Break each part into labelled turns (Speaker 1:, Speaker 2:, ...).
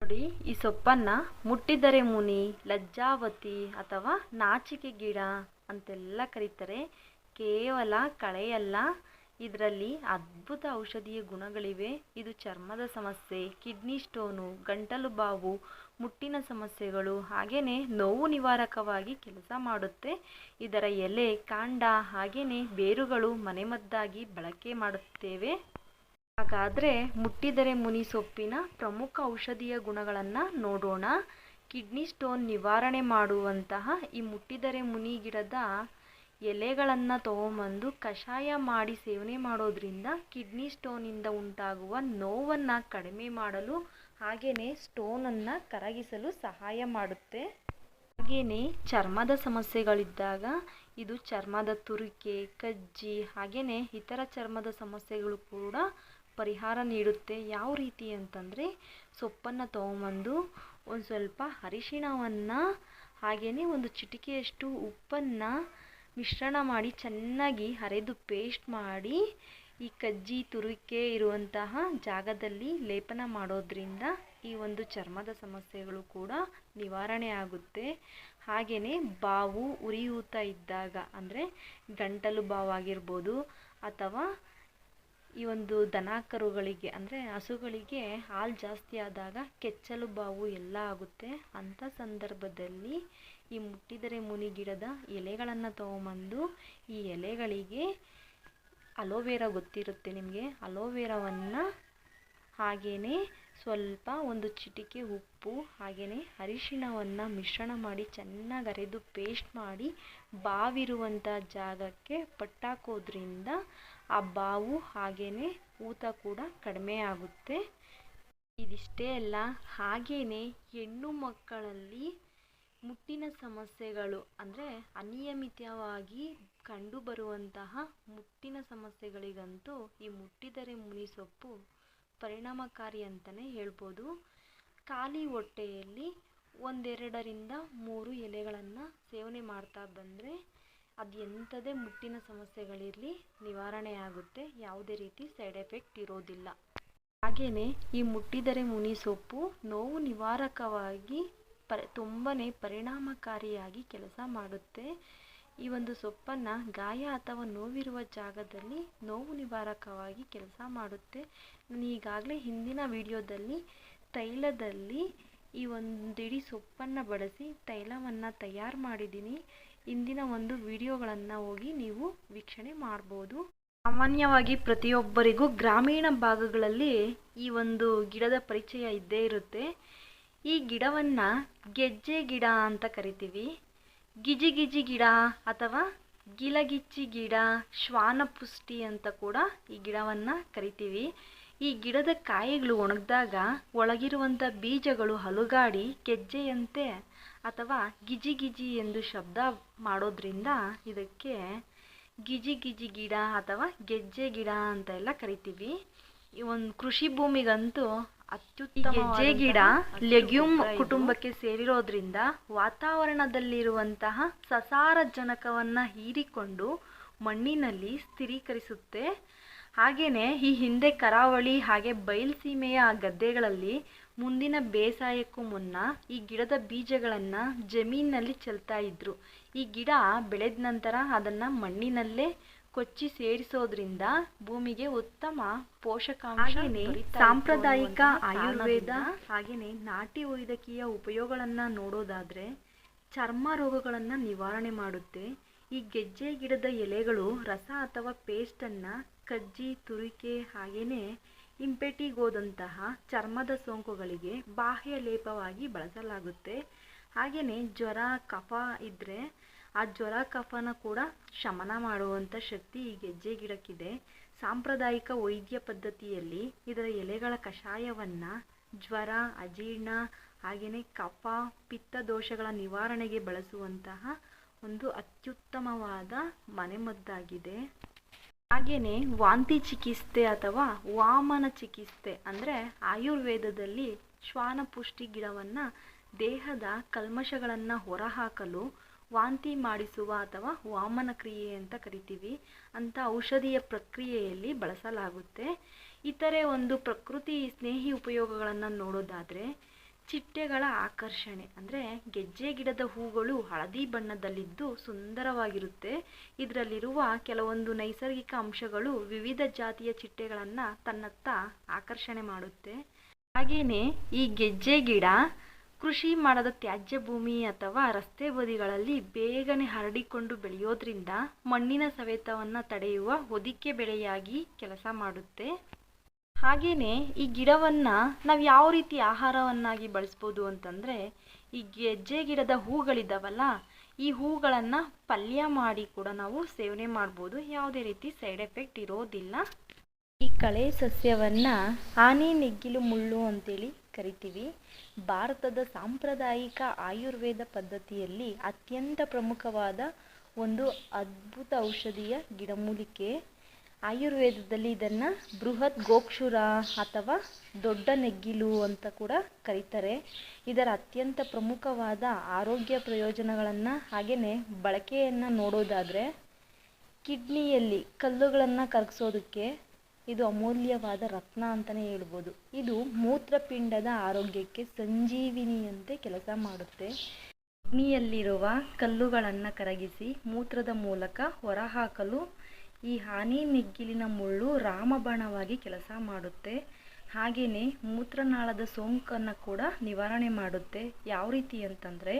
Speaker 1: ನೋಡಿ, ಈ ಸೊಪ್ಪನ್ನು ಮುಟ್ಟಿದರೆ ಮುನಿ, ಲಜ್ಜಾವತಿ ಅಥವಾ ನಾಚಿಕೆ ಗಿಡ ಅಂತೆಲ್ಲ ಕರೀತಾರೆ. ಕೇವಲ ಕಳೆಯಲ್ಲ, ಇದರಲ್ಲಿ ಅದ್ಭುತ ಔಷಧೀಯ ಗುಣಗಳಿವೆ. ಇದು ಚರ್ಮದ ಸಮಸ್ಯೆ, ಕಿಡ್ನಿ ಸ್ಟೋನು, ಗಂಟಲು ಬಾವು, ಮುಟ್ಟಿನ ಸಮಸ್ಯೆಗಳು ಹಾಗೆಯೇ ನೋವು ನಿವಾರಕವಾಗಿ ಕೆಲಸ ಮಾಡುತ್ತೆ. ಇದರ ಎಲೆ, ಕಾಂಡ ಹಾಗೆಯೇ ಬೇರುಗಳು ಮನೆಮದ್ದಾಗಿ ಬಳಕೆ ಮಾಡುತ್ತೇವೆ. ಹಾಗಾದರೆ ಮುಟ್ಟಿದರೆ ಮುನಿ ಸೊಪ್ಪಿನ ಪ್ರಮುಖ ಔಷಧೀಯ ಗುಣಗಳನ್ನು ನೋಡೋಣ. ಕಿಡ್ನಿ ಸ್ಟೋನ್ ನಿವಾರಣೆ ಮಾಡುವಂತಹ ಈ ಮುಟ್ಟಿದರೆ ಮುನಿ ಗಿಡದ ಎಲೆಗಳನ್ನು ತಗೊಂಬಂದು ಕಷಾಯ ಮಾಡಿ ಸೇವನೆ ಮಾಡೋದ್ರಿಂದ ಕಿಡ್ನಿ ಸ್ಟೋನಿಂದ ಉಂಟಾಗುವ ನೋವನ್ನು ಕಡಿಮೆ ಮಾಡಲು ಹಾಗೆಯೇ ಸ್ಟೋನನ್ನು ಕರಗಿಸಲು ಸಹಾಯ ಮಾಡುತ್ತೆ. ಹಾಗೆಯೇ ಚರ್ಮದ ಸಮಸ್ಯೆಗಳಿದ್ದಾಗ ಇದು ಚರ್ಮದ ತುರಿಕೆ, ಕಜ್ಜಿ ಹಾಗೆಯೇ ಇತರ ಚರ್ಮದ ಸಮಸ್ಯೆಗಳು ಕೂಡ ಪರಿಹಾರ ನೀಡುತ್ತೆ. ಯಾವ ರೀತಿ ಅಂತಂದರೆ, ಸೊಪ್ಪನ್ನು ತೊಗೊಂಬಂದು ಒಂದು ಸ್ವಲ್ಪ ಅರಿಶಿಣವನ್ನು ಹಾಗೆಯೇ ಒಂದು ಚಿಟಿಕೆಯಷ್ಟು ಉಪ್ಪನ್ನು ಮಿಶ್ರಣ ಮಾಡಿ ಚೆನ್ನಾಗಿ ಅರೆದು ಪೇಸ್ಟ್ ಮಾಡಿ ಈ ಕಜ್ಜಿ ತುರಿಕೆ ಇರುವಂತಹ ಜಾಗದಲ್ಲಿ ಲೇಪನ ಮಾಡೋದ್ರಿಂದ ಈ ಒಂದು ಚರ್ಮದ ಸಮಸ್ಯೆಗಳು ಕೂಡ ನಿವಾರಣೆ ಆಗುತ್ತೆ. ಹಾಗೆಯೇ ಬಾವು ಉರಿಯೂತ ಇದ್ದಾಗ ಅಂದರೆ ಗಂಟಲು ಬಾವಾಗಿರ್ಬೋದು ಅಥವಾ ಈ ಒಂದು ದನ ಕರುಗಳಿಗೆ ಅಂದರೆ ಹಸುಗಳಿಗೆ ಹಾಲು ಜಾಸ್ತಿ ಆದಾಗ ಕೆಚ್ಚಲು ಬಾವು ಎಲ್ಲ ಆಗುತ್ತೆ. ಅಂಥ ಸಂದರ್ಭದಲ್ಲಿ ಈ ಮುಟ್ಟಿದರೆ ಮುನಿ ಗಿಡದ ಎಲೆಗಳನ್ನು ತೊಗೊಂಬಂದು ಈ ಎಲೆಗಳಿಗೆ ಅಲೋವೆರಾ ಗೊತ್ತಿರುತ್ತೆ ನಿಮಗೆ, ಅಲೋವೆರಾವನ್ನು ಹಾಗೆಯೇ ಸ್ವಲ್ಪ ಒಂದು ಚಿಟಿಕೆ ಉಪ್ಪು ಹಾಗೆಯೇ ಅರಿಶಿಣವನ್ನು ಮಿಶ್ರಣ ಮಾಡಿ ಚೆನ್ನಾಗಿ ಅರೆದು ಪೇಸ್ಟ್ ಮಾಡಿ ಬಾವಿರುವಂಥ ಜಾಗಕ್ಕೆ ಪಟ್ಟಾಕೋದ್ರಿಂದ ಆ ಬಾವು ಹಾಗೆಯೇ ಊತ ಕೂಡ ಕಡಿಮೆ ಆಗುತ್ತೆ. ಇದಿಷ್ಟೇ ಅಲ್ಲ, ಹಾಗೆಯೇ ಹೆಣ್ಣು ಮಕ್ಕಳಲ್ಲಿ ಮುಟ್ಟಿನ ಸಮಸ್ಯೆಗಳು ಅಂದರೆ ಅನಿಯಮಿತವಾಗಿ ಕಂಡುಬರುವಂತಹ ಮುಟ್ಟಿನ ಸಮಸ್ಯೆಗಳಿಗಂತೂ ಈ ಮುಟ್ಟಿದರೆ ಮುನಿ ಸೊಪ್ಪು ಪರಿಣಾಮಕಾರಿ ಅಂತಲೇ ಹೇಳ್ಬೋದು. ಖಾಲಿ ಹೊಟ್ಟೆಯಲ್ಲಿ 1-2 3 ಎಲೆಗಳನ್ನು ಸೇವನೆ ಮಾಡ್ತಾ ಬಂದರೆ ಅದು ಎಂಥದೇ ಮುಟ್ಟಿನ ಸಮಸ್ಯೆಗಳಿರಲಿ ನಿವಾರಣೆ ಆಗುತ್ತೆ. ಯಾವುದೇ ರೀತಿ ಸೈಡ್ ಎಫೆಕ್ಟ್ ಇರೋದಿಲ್ಲ. ಹಾಗೆಯೇ ಈ ಮುಟ್ಟಿದರೆ ಮುನಿ ಸೊಪ್ಪು ನೋವು ನಿವಾರಕವಾಗಿ ತುಂಬಾ ಪರಿಣಾಮಕಾರಿಯಾಗಿ ಕೆಲಸ ಮಾಡುತ್ತೆ. ಈ ಒಂದು ಸೊಪ್ಪನ್ನು ಗಾಯ ಅಥವಾ ನೋವಿರುವ ಜಾಗದಲ್ಲಿ ನೋವು ನಿವಾರಕವಾಗಿ ಕೆಲಸ ಮಾಡುತ್ತೆ. ನಾನು ಈಗಾಗಲೇ ಹಿಂದಿನ ವಿಡಿಯೋದಲ್ಲಿ ತೈಲದಲ್ಲಿ ಈ ಒಂದಿಡೀ ಸೊಪ್ಪನ್ನು ಬಳಸಿ ತೈಲವನ್ನು ತಯಾರು ಮಾಡಿದ್ದೀನಿ. ಇಂದಿನ ಒಂದು ವಿಡಿಯೋಗಳನ್ನು ಹೋಗಿ ನೀವು ವೀಕ್ಷಣೆ ಮಾಡ್ಬೋದು. ಸಾಮಾನ್ಯವಾಗಿ ಪ್ರತಿಯೊಬ್ಬರಿಗೂ ಗ್ರಾಮೀಣ ಭಾಗಗಳಲ್ಲಿ ಈ ಒಂದು ಗಿಡದ ಪರಿಚಯ ಇದ್ದೇ ಇರುತ್ತೆ. ಈ ಗಿಡವನ್ನು ಗೆಜ್ಜೆ ಗಿಡ ಅಂತ ಕರಿತೀವಿ. ಗಿಜಿಗಿಜಿ ಗಿಡ ಅಥವಾ ಗಿಲಗಿಚ್ಚಿ ಗಿಡ, ಶ್ವಾನಪುಷ್ಟಿ ಅಂತ ಕೂಡ ಈ ಗಿಡವನ್ನು ಕರಿತೀವಿ. ಈ ಗಿಡದ ಕಾಯಿಗಳು ಒಣಗಿದಾಗ ಒಳಗಿರುವಂಥ ಬೀಜಗಳು ಅಲುಗಾಡಿ ಗೆಜ್ಜೆಯಂತೆ ಅಥವಾ ಗಿಜಿ ಗಿಜಿ ಎಂದು ಶಬ್ದ ಮಾಡೋದ್ರಿಂದ ಇದಕ್ಕೆ ಗಿಜಿ ಗಿಜಿ ಗಿಡ ಅಥವಾ ಗೆಜ್ಜೆ ಗಿಡ ಅಂತ ಎಲ್ಲ ಕರಿತೀವಿ. ಈ ಒಂದು ಕೃಷಿ ಭೂಮಿಗಂತೂ ಅತ್ಯುತ್ತಮ. ಗೆಜ್ಜೆ ಗಿಡ ಲೆಗ್ಯೂಮ್ ಕುಟುಂಬಕ್ಕೆ ಸೇರಿರೋದ್ರಿಂದ ವಾತಾವರಣದಲ್ಲಿರುವಂತಹ ಸಸಾರಜನಕವನ್ನು ಹೀರಿಕೊಂಡು ಮಣ್ಣಿನಲ್ಲಿ ಸ್ಥಿರೀಕರಿಸುತ್ತೆ. ಹಾಗೆಯೇ ಈ ಹಿಂದೆ ಕರಾವಳಿ ಹಾಗೆ ಬಯಲುಸೀಮೆಯ ಗದ್ದೆಗಳಲ್ಲಿ ಮುಂದಿನ ಬೇಸಾಯಕ್ಕೂ ಮುನ್ನ ಈ ಗಿಡದ ಬೀಜಗಳನ್ನು ಜಮೀನಿನಲ್ಲಿ ಚೆಲ್ತಾ ಇದ್ರು. ಈ ಗಿಡ ಬೆಳೆದ ನಂತರ ಅದನ್ನು ಮಣ್ಣಿನಲ್ಲೇ ಕೊಚ್ಚಿ ಸೇರಿಸೋದ್ರಿಂದ ಭೂಮಿಗೆ ಉತ್ತಮ ಪೋಷಕಾಂಶ. ಸಾಂಪ್ರದಾಯಿಕ ಆಯುರ್ವೇದ ಹಾಗೆಯೇ ನಾಟಿ ವೈದ್ಯಕೀಯ ಉಪಯೋಗಗಳನ್ನು ನೋಡೋದಾದರೆ ಚರ್ಮ ರೋಗಗಳನ್ನು ನಿವಾರಣೆ ಮಾಡುತ್ತೆ. ಈ ಗೆಜ್ಜೆ ಗಿಡದ ಎಲೆಗಳು ರಸ ಅಥವಾ ಪೇಸ್ಟನ್ನು ಕಜ್ಜಿ, ತುರಿಕೆ ಹಾಗೆಯೇ ಇಂಪೆಟಿಗೋದಂತಹ ಚರ್ಮದ ಸೋಂಕುಗಳಿಗೆ ಬಾಹ್ಯ ಲೇಪವಾಗಿ ಬಳಸಲಾಗುತ್ತೆ. ಹಾಗೆಯೇ ಜ್ವರ ಕಫ ಇದ್ದರೆ ಆ ಜ್ವರ ಕಫನ ಕೂಡ ಶಮನ ಮಾಡುವಂಥ ಶಕ್ತಿ ಈ ಗೆಜ್ಜೆ ಗಿಡಕ್ಕಿದೆ. ಸಾಂಪ್ರದಾಯಿಕ ವೈದ್ಯ ಪದ್ಧತಿಯಲ್ಲಿ ಇದರ ಎಲೆಗಳ ಕಷಾಯವನ್ನು ಜ್ವರ, ಅಜೀರ್ಣ ಹಾಗೆಯೇ ಕಫ, ಪಿತ್ತ ದೋಷಗಳ ನಿವಾರಣೆಗೆ ಬಳಸುವಂತಹ ಒಂದು ಅತ್ಯುತ್ತಮವಾದ ಮನೆಮದ್ದಾಗಿದೆ. ಹಾಗೆಯೇ ವಾಂತಿ ಚಿಕಿತ್ಸೆ ಅಥವಾ ವಾಮನ ಚಿಕಿತ್ಸೆ ಅಂದರೆ ಆಯುರ್ವೇದದಲ್ಲಿ ಶ್ವಾನಪುಷ್ಟಿ ಗಿಡವನ್ನು ದೇಹದ ಕಲ್ಮಶಗಳನ್ನು ಹೊರಹಾಕಲು ವಾಂತಿ ಮಾಡಿಸುವ ಅಥವಾ ವಾಮನ ಕ್ರಿಯೆ ಅಂತ ಕರಿತೀವಿ ಅಂತ ಔಷಧೀಯ ಪ್ರಕ್ರಿಯೆಯಲ್ಲಿ ಬಳಸಲಾಗುತ್ತೆ. ಇತರೆ ಒಂದು ಪ್ರಕೃತಿ ಸ್ನೇಹಿ ಉಪಯೋಗಗಳನ್ನು ನೋಡೋದಾದರೆ ಚಿಟ್ಟೆಗಳ ಆಕರ್ಷಣೆ ಅಂದರೆ ಗೆಜ್ಜೆ ಗಿಡದ ಹೂಗಳು ಹಳದಿ ಬಣ್ಣದಲ್ಲಿದ್ದು ಸುಂದರವಾಗಿರುತ್ತೆ. ಇದರಲ್ಲಿರುವ ಕೆಲವೊಂದು ನೈಸರ್ಗಿಕ ಅಂಶಗಳು ವಿವಿಧ ಜಾತಿಯ ಚಿಟ್ಟೆಗಳನ್ನು ತನ್ನತ್ತ ಆಕರ್ಷಣೆ ಮಾಡುತ್ತೆ. ಹಾಗೆಯೇ ಈ ಗೆಜ್ಜೆ ಗಿಡ ಕೃಷಿ ಮಾಡದ ತ್ಯಾಜ್ಯ ಭೂಮಿ ಅಥವಾ ರಸ್ತೆ ಬದಿಗಳಲ್ಲಿ ಬೇಗನೆ ಹರಡಿಕೊಂಡು ಬೆಳೆಯೋದ್ರಿಂದ ಮಣ್ಣಿನ ಸವೆತವನ್ನು ತಡೆಯುವ ಹೊದಿಕೆ ಬೆಳೆಯಾಗಿ ಕೆಲಸ ಮಾಡುತ್ತೆ. ಹಾಗೆಯೇ ಈ ಗಿಡವನ್ನು ನಾವು ಯಾವ ರೀತಿ ಆಹಾರವನ್ನಾಗಿ ಬಳಸ್ಬೋದು ಅಂತಂದರೆ, ಈ ಗೆಜ್ಜೆ ಗಿಡದ ಹೂಗಳಿದ್ದಾವಲ್ಲ, ಈ ಹೂಗಳನ್ನು ಪಲ್ಯ ಮಾಡಿ ಕೂಡ ನಾವು ಸೇವನೆ ಮಾಡ್ಬೋದು. ಯಾವುದೇ ರೀತಿ ಸೈಡ್ ಎಫೆಕ್ಟ್ ಇರೋದಿಲ್ಲ. ಈ ಕಳೆ ಸಸ್ಯವನ್ನು ಆನೆ ನೆಗ್ಗಿಲು ಮುಳ್ಳು ಅಂತೇಳಿ ಕರಿತೀವಿ. ಭಾರತದ ಸಾಂಪ್ರದಾಯಿಕ ಆಯುರ್ವೇದ ಪದ್ಧತಿಯಲ್ಲಿ ಅತ್ಯಂತ ಪ್ರಮುಖವಾದ ಒಂದು ಅದ್ಭುತ ಔಷಧೀಯ ಗಿಡಮೂಲಿಕೆ. ಆಯುರ್ವೇದದಲ್ಲಿ ಇದನ್ನು ಬೃಹತ್ ಗೋಕ್ಷುರ ಅಥವಾ ದೊಡ್ಡ ನೆಗ್ಗಿಲು ಅಂತ ಕೂಡ ಕರೀತಾರೆ. ಇದರ ಅತ್ಯಂತ ಪ್ರಮುಖವಾದ ಆರೋಗ್ಯ ಪ್ರಯೋಜನಗಳನ್ನು ಹಾಗೆಯೇ ಬಳಕೆಯನ್ನು ನೋಡೋದಾದರೆ, ಕಿಡ್ನಿಯಲ್ಲಿ ಕಲ್ಲುಗಳನ್ನು ಕರಗಿಸೋದಕ್ಕೆ ಇದು ಅಮೂಲ್ಯವಾದ ರತ್ನ ಅಂತಲೇ ಹೇಳ್ಬೋದು. ಇದು ಮೂತ್ರಪಿಂಡದ ಆರೋಗ್ಯಕ್ಕೆ ಸಂಜೀವಿನಿಯಂತೆ ಕೆಲಸ ಮಾಡುತ್ತೆ. ಕಿಡ್ನಿಯಲ್ಲಿರುವ ಕಲ್ಲುಗಳನ್ನು ಕರಗಿಸಿ ಮೂತ್ರದ ಮೂಲಕ ಹೊರಹಾಕಲು ಈ ಆನೆ ನೆಗ್ಗಿಲಿನ ಮುಳ್ಳು ರಾಮಬಾಣವಾಗಿ ಕೆಲಸ ಮಾಡುತ್ತೆ. ಹಾಗೆಯೇ ಮೂತ್ರನಾಳದ ಸೋಂಕನ್ನು ಕೂಡ ನಿವಾರಣೆ ಮಾಡುತ್ತೆ. ಯಾವ ರೀತಿ ಅಂತಂದರೆ,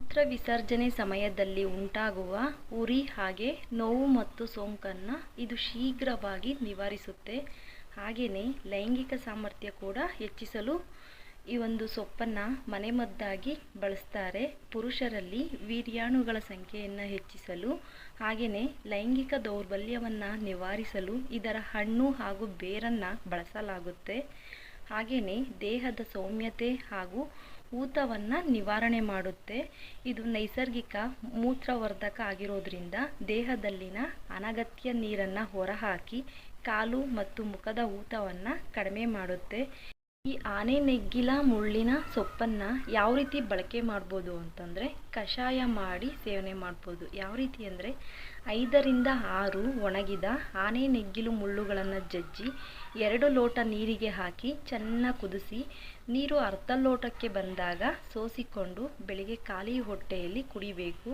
Speaker 1: ಮೂತ್ರ ವಿಸರ್ಜನೆ ಸಮಯದಲ್ಲಿ ಉಂಟಾಗುವ ಉರಿ ಹಾಗೆ ನೋವು ಮತ್ತು ಸೋಂಕನ್ನು ಇದು ಶೀಘ್ರವಾಗಿ ನಿವಾರಿಸುತ್ತೆ. ಹಾಗೆಯೇ ಲೈಂಗಿಕ ಸಾಮರ್ಥ್ಯ ಕೂಡ ಹೆಚ್ಚಿಸಲು ಈ ಒಂದು ಸೊಪ್ಪನ್ನು ಮನೆಮದ್ದಾಗಿ ಬಳಸ್ತಾರೆ. ಪುರುಷರಲ್ಲಿ ವೀರ್ಯಾಣುಗಳ ಸಂಖ್ಯೆಯನ್ನು ಹೆಚ್ಚಿಸಲು ಹಾಗೆಯೇ ಲೈಂಗಿಕ ದೌರ್ಬಲ್ಯವನ್ನು ನಿವಾರಿಸಲು ಇದರ ಹಣ್ಣು ಹಾಗೂ ಬೇರನ್ನು ಬಳಸಲಾಗುತ್ತೆ. ಹಾಗೆಯೇ ದೇಹದ ಸೌಮ್ಯತೆ ಹಾಗೂ ಊತವನ್ನು ನಿವಾರಣೆ ಮಾಡುತ್ತೆ. ಇದು ನೈಸರ್ಗಿಕ ಮೂತ್ರವರ್ಧಕ ಆಗಿರೋದ್ರಿಂದ ದೇಹದಲ್ಲಿನ ಅನಗತ್ಯ ನೀರನ್ನು ಹೊರಹಾಕಿ ಕಾಲು ಮತ್ತು ಮುಖದ ಊತವನ್ನು ಕಡಿಮೆ ಮಾಡುತ್ತೆ. ಈ ಆನೆ ನೆಗ್ಗಿಲ ಮುಳ್ಳಿನ ಸೊಪ್ಪನ್ನು ಯಾವ ರೀತಿ ಬಳಕೆ ಮಾಡ್ಬೋದು ಅಂತಂದರೆ, ಕಷಾಯ ಮಾಡಿ ಸೇವನೆ ಮಾಡ್ಬೋದು. ಯಾವ ರೀತಿ ಅಂದರೆ, 5 ರಿಂದ 6 ಒಣಗಿದ ಆನೆ ನೆಗ್ಗಿಲು ಮುಳ್ಳುಗಳನ್ನು ಜಜ್ಜಿ 2 ಲೋಟ ನೀರಿಗೆ ಹಾಕಿ ಚೆನ್ನಾಗಿ ಕುದಿಸಿ ನೀರು ಅರ್ಧ ಲೋಟಕ್ಕೆ ಬಂದಾಗ ಸೋಸಿಕೊಂಡು ಬೆಳಿಗ್ಗೆ ಖಾಲಿ ಹೊಟ್ಟೆಯಲ್ಲಿ ಕುಡಿಬೇಕು.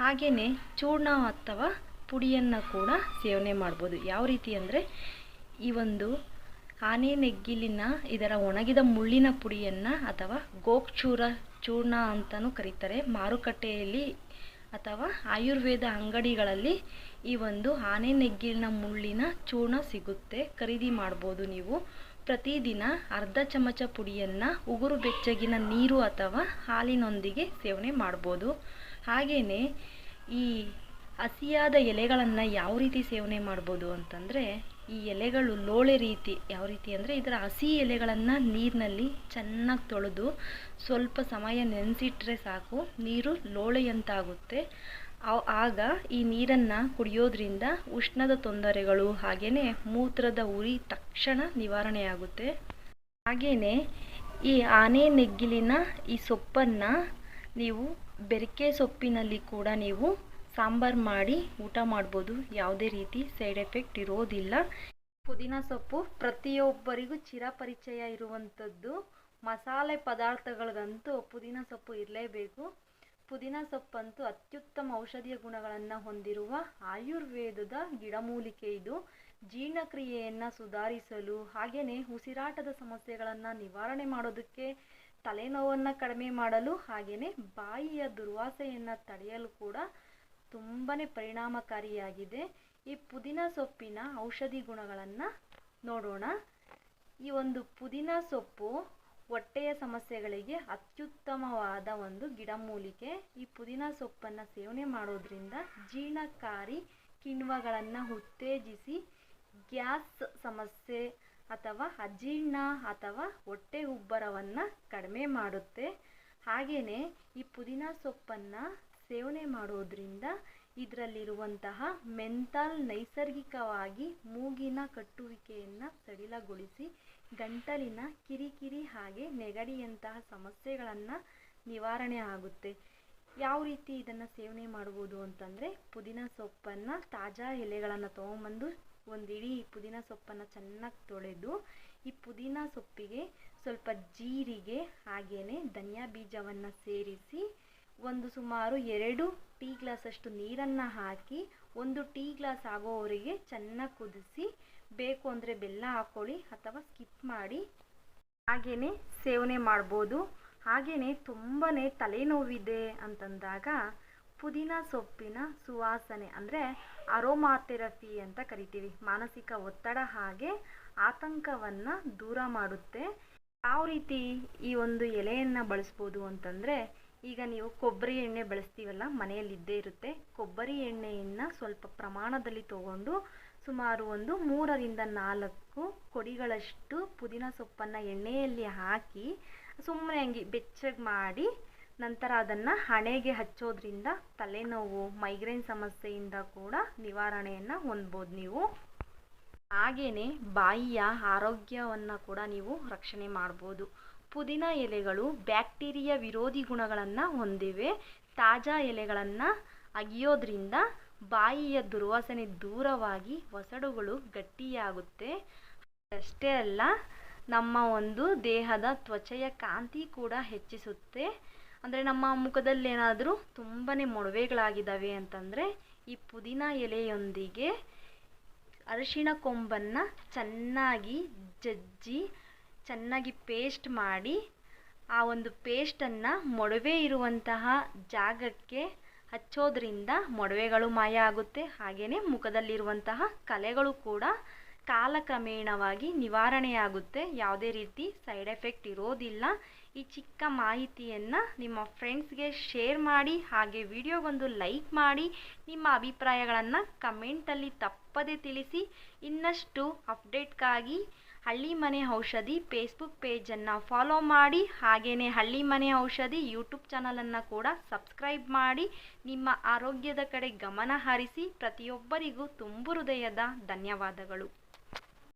Speaker 1: ಹಾಗೆಯೇ ಚೂರ್ಣ ಅಥವಾ ಪುಡಿಯನ್ನು ಕೂಡ ಸೇವನೆ ಮಾಡ್ಬೋದು. ಯಾವ ರೀತಿ ಅಂದರೆ, ಈ ಒಂದು ಆನೆ ನೆಗ್ಗಿಲಿನ ಇದರ ಒಣಗಿದ ಮುಳ್ಳಿನ ಪುಡಿಯನ್ನು ಅಥವಾ ಗೋಕ್ಷೂರ ಚೂರ್ಣ ಅಂತಲೂ ಕರೀತಾರೆ. ಮಾರುಕಟ್ಟೆಯಲ್ಲಿ ಅಥವಾ ಆಯುರ್ವೇದ ಅಂಗಡಿಗಳಲ್ಲಿ ಈ ಒಂದು ಆನೆ ನೆಗ್ಗಿಲಿನ ಮುಳ್ಳಿನ ಚೂರ್ಣ ಸಿಗುತ್ತೆ, ಖರೀದಿ ಮಾಡ್ಬೋದು. ನೀವು ಪ್ರತಿದಿನ ಅರ್ಧ ಚಮಚ ಪುಡಿಯನ್ನು ಉಗುರು ಬೆಚ್ಚಗಿನ ನೀರು ಅಥವಾ ಹಾಲಿನೊಂದಿಗೆ ಸೇವನೆ ಮಾಡ್ಬೋದು. ಹಾಗೆಯೇ ಈ ಹಸಿಯಾದ ಎಲೆಗಳನ್ನು ಯಾವ ರೀತಿ ಸೇವನೆ ಮಾಡ್ಬೋದು ಅಂತಂದರೆ, ಈ ಎಲೆಗಳು ಲೋಳೆ ರೀತಿ, ಯಾವ ರೀತಿ ಅಂದರೆ ಇದರ ಹಸಿ ಎಲೆಗಳನ್ನು ನೀರಿನಲ್ಲಿ ಚೆನ್ನಾಗಿ ತೊಳೆದು ಸ್ವಲ್ಪ ಸಮಯ ನೆನೆಸಿಟ್ರೆ ಸಾಕು, ನೀರು ಲೋಳೆಯಂತಾಗುತ್ತೆ. ಆಗ ಈ ನೀರನ್ನು ಕುಡಿಯೋದ್ರಿಂದ ಉಷ್ಣದ ತೊಂದರೆಗಳು ಹಾಗೆಯೇ ಮೂತ್ರದ ಉರಿ ತಕ್ಷಣ ನಿವಾರಣೆಯಾಗುತ್ತೆ. ಹಾಗೆಯೇ ಈ ಆನೆ ನೆಗ್ಗಿಲಿನ ಈ ಸೊಪ್ಪನ್ನು ನೀವು ಬೆರಕೆ ಸೊಪ್ಪಿನಲ್ಲಿ ಕೂಡ ನೀವು ಸಾಂಬಾರು ಮಾಡಿ ಊಟ ಮಾಡ್ಬೋದು. ಯಾವುದೇ ರೀತಿ ಸೈಡ್ ಎಫೆಕ್ಟ್ ಇರೋದಿಲ್ಲ. ಪುದೀನ ಸೊಪ್ಪು ಪ್ರತಿಯೊಬ್ಬರಿಗೂ ಚಿರಪರಿಚಯ ಇರುವಂಥದ್ದು. ಮಸಾಲೆ ಪದಾರ್ಥಗಳಿಗಂತೂ ಪುದೀನ ಸೊಪ್ಪು ಇರಲೇಬೇಕು. ಪುದೀನ ಸೊಪ್ಪಂತೂ ಅತ್ಯುತ್ತಮ ಔಷಧೀಯ ಗುಣಗಳನ್ನು ಹೊಂದಿರುವ ಆಯುರ್ವೇದದ ಗಿಡಮೂಲಿಕೆ. ಇದು ಜೀರ್ಣಕ್ರಿಯೆಯನ್ನು ಸುಧಾರಿಸಲು ಹಾಗೆಯೇ ಉಸಿರಾಟದ ಸಮಸ್ಯೆಗಳನ್ನು ನಿವಾರಣೆ ಮಾಡೋದಕ್ಕೆ, ತಲೆನೋವನ್ನು ಕಡಿಮೆ ಮಾಡಲು ಹಾಗೆಯೇ ಬಾಯಿಯ ದುರ್ವಾಸನೆಯನ್ನು ತಡೆಯಲು ಕೂಡ ತುಂಬಾ ಪರಿಣಾಮಕಾರಿಯಾಗಿದೆ. ಈ ಪುದೀನ ಸೊಪ್ಪಿನ ಔಷಧಿ ಗುಣಗಳನ್ನು ನೋಡೋಣ. ಈ ಒಂದು ಪುದೀನ ಸೊಪ್ಪು ಹೊಟ್ಟೆಯ ಸಮಸ್ಯೆಗಳಿಗೆ ಅತ್ಯುತ್ತಮವಾದ ಒಂದು ಗಿಡಮೂಲಿಕೆ. ಈ ಪುದೀನ ಸೊಪ್ಪನ್ನು ಸೇವನೆ ಮಾಡೋದ್ರಿಂದ ಜೀರ್ಣಕಾರಿ ಕಿಣ್ವಗಳನ್ನು ಉತ್ತೇಜಿಸಿ ಗ್ಯಾಸ್ ಸಮಸ್ಯೆ ಅಥವಾ ಅಜೀರ್ಣ ಅಥವಾ ಹೊಟ್ಟೆ ಉಬ್ಬರವನ್ನು ಕಡಿಮೆ ಮಾಡುತ್ತೆ. ಹಾಗೆಯೇ ಈ ಪುದೀನ ಸೊಪ್ಪನ್ನು ಸೇವನೆ ಮಾಡೋದ್ರಿಂದ ಇದರಲ್ಲಿರುವಂತಹ ಮೆಂಥಾಲ್ ನೈಸರ್ಗಿಕವಾಗಿ ಮೂಗಿನ ಕಟ್ಟುವಿಕೆಯನ್ನು ಸಡಿಲಗೊಳಿಸಿ ಗಂಟಲಿನ ಕಿರಿಕಿರಿ ಹಾಗೆ ನೆಗಡಿಯಂತಹ ಸಮಸ್ಯೆಗಳನ್ನು ನಿವಾರಣೆ ಆಗುತ್ತೆ. ಯಾವ ರೀತಿ ಇದನ್ನು ಸೇವನೆ ಮಾಡ್ಬೋದು ಅಂತಂದರೆ, ಪುದೀನ ಸೊಪ್ಪನ್ನು ತಾಜಾ ಎಲೆಗಳನ್ನು ತೊಗೊಂಬಂದು ಒಂದು ಇಡೀ ಪುದೀನ ಸೊಪ್ಪನ್ನು ಚೆನ್ನಾಗಿ ತೊಳೆದು ಈ ಪುದೀನ ಸೊಪ್ಪಿಗೆ ಸ್ವಲ್ಪ ಜೀರಿಗೆ ಹಾಗೆಯೇ ಧನಿಯಾ ಬೀಜವನ್ನು ಸೇರಿಸಿ ಸುಮಾರು 2 ಟೀ ಗ್ಲಾಸಷ್ಟು ನೀರನ್ನು ಹಾಕಿ 1 ಟೀ ಗ್ಲಾಸ್ ಆಗೋವರೆಗೆ ಚೆನ್ನಾಗಿ ಕುದಿಸಿ, ಬೇಕು ಅಂದರೆ ಬೆಲ್ಲ ಹಾಕ್ಕೊಳ್ಳಿ ಅಥವಾ ಸ್ಕಿಪ್ ಮಾಡಿ ಹಾಗೆಯೇ ಸೇವನೆ ಮಾಡ್ಬೋದು. ಹಾಗೆಯೇ ತುಂಬಾ ತಲೆನೋವಿದೆ ಅಂತಂದಾಗ ಪುದೀನ ಸೊಪ್ಪಿನ ಸುವಾಸನೆ ಅಂದರೆ ಅರೋಮಾಥೆರಪಿ ಅಂತ ಕರಿತೀವಿ. ಮಾನಸಿಕ ಒತ್ತಡ ಹಾಗೆ ಆತಂಕವನ್ನು ದೂರ ಮಾಡುತ್ತೆ. ಯಾವ ರೀತಿ ಈ ಒಂದು ಎಲೆಯನ್ನು ಬಳಸ್ಬೋದು ಅಂತಂದರೆ, ಈಗ ನೀವು ಕೊಬ್ಬರಿ ಎಣ್ಣೆ ಬಳಸ್ತೀವಲ್ಲ, ಮನೆಯಲ್ಲಿದ್ದೇ ಇರುತ್ತೆ. ಕೊಬ್ಬರಿ ಎಣ್ಣೆಯನ್ನು ಸ್ವಲ್ಪ ಪ್ರಮಾಣದಲ್ಲಿ ತಗೊಂಡು ಸುಮಾರು 3 ರಿಂದ 4 ಕೊಡಿಗಳಷ್ಟು ಪುದೀನ ಸೊಪ್ಪನ್ನು ಎಣ್ಣೆಯಲ್ಲಿ ಹಾಕಿ ಸುಮ್ಮನೆ ಹಂಗೆ ಬೆಚ್ಚಗೆ ಮಾಡಿ ನಂತರ ಅದನ್ನು ಹಣೆಗೆ ಹಚ್ಚೋದ್ರಿಂದ ತಲೆನೋವು, ಮೈಗ್ರೇನ್ ಸಮಸ್ಯೆಯಿಂದ ಕೂಡ ನಿವಾರಣೆಯನ್ನು ಹೊಂದ್ಬೋದು ನೀವು. ಹಾಗೆಯೇ ಬಾಯಿಯ ಆರೋಗ್ಯವನ್ನು ಕೂಡ ನೀವು ರಕ್ಷಣೆ ಮಾಡ್ಬೋದು. ಪುದೀನ ಎಲೆಗಳು ಬ್ಯಾಕ್ಟೀರಿಯಾ ವಿರೋಧಿ ಗುಣಗಳನ್ನು ಹೊಂದಿವೆ. ತಾಜಾ ಎಲೆಗಳನ್ನು ಅಗಿಯೋದ್ರಿಂದ ಬಾಯಿಯ ದುರ್ವಾಸನೆ ದೂರವಾಗಿ ಒಸಡುಗಳು ಗಟ್ಟಿಯಾಗುತ್ತೆ. ಅಷ್ಟೇ ಅಲ್ಲ, ನಮ್ಮ ಒಂದು ದೇಹದ ತ್ವಚೆಯ ಕಾಂತಿ ಕೂಡ ಹೆಚ್ಚಿಸುತ್ತೆ. ಅಂದರೆ ನಮ್ಮ ಮುಖದಲ್ಲಿ ಏನಾದರೂ ತುಂಬಾ ಮೊಡವೆಗಳಾಗಿದ್ದಾವೆ ಅಂತಂದರೆ ಈ ಪುದೀನ ಎಲೆಯೊಂದಿಗೆ ಅರಿಶಿಣ ಕೊಂಬನ್ನು ಚೆನ್ನಾಗಿ ಜಜ್ಜಿ ಚೆನ್ನಾಗಿ ಪೇಸ್ಟ್ ಮಾಡಿ ಆ ಒಂದು ಪೇಸ್ಟನ್ನು ಮೊಡವೆ ಇರುವಂತಹ ಜಾಗಕ್ಕೆ ಹಚ್ಚೋದ್ರಿಂದ ಮೊಡವೆಗಳು ಮಾಯ ಆಗುತ್ತೆ. ಹಾಗೆಯೇ ಮುಖದಲ್ಲಿರುವಂತಹ ಕಲೆಗಳು ಕೂಡ ಕಾಲಕ್ರಮೇಣವಾಗಿ ನಿವಾರಣೆಯಾಗುತ್ತೆ. ಯಾವುದೇ ರೀತಿ ಸೈಡ್ ಎಫೆಕ್ಟ್ ಇರೋದಿಲ್ಲ. ಈ ಚಿಕ್ಕ ಮಾಹಿತಿಯನ್ನು ನಿಮ್ಮ ಫ್ರೆಂಡ್ಸ್ಗೆ ಶೇರ್ ಮಾಡಿ, ಹಾಗೆ ವಿಡಿಯೋಗೊಂದು ಲೈಕ್ ಮಾಡಿ, ನಿಮ್ಮ ಅಭಿಪ್ರಾಯಗಳನ್ನು ಕಮೆಂಟಲ್ಲಿ ತಪ್ಪದೇ ತಿಳಿಸಿ. ಇನ್ನಷ್ಟು ಅಪ್ಡೇಟ್ಗಾಗಿ ಹಳ್ಳಿ ಮನೆ ಔಷಧಿ ಫೇಸ್ಬುಕ್ ಪೇಜನ್ನು ಫಾಲೋ ಮಾಡಿ, ಹಾಗೆಯೇ ಹಳ್ಳಿ ಮನೆ ಔಷಧಿ ಯೂಟ್ಯೂಬ್ ಚಾನಲನ್ನು ಕೂಡ ಸಬ್ಸ್ಕ್ರೈಬ್ ಮಾಡಿ. ನಿಮ್ಮ ಆರೋಗ್ಯದ ಕಡೆ ಗಮನ ಹರಿಸಿ. ಪ್ರತಿಯೊಬ್ಬರಿಗೂ ತುಂಬು ಹೃದಯದ ಧನ್ಯವಾದಗಳು.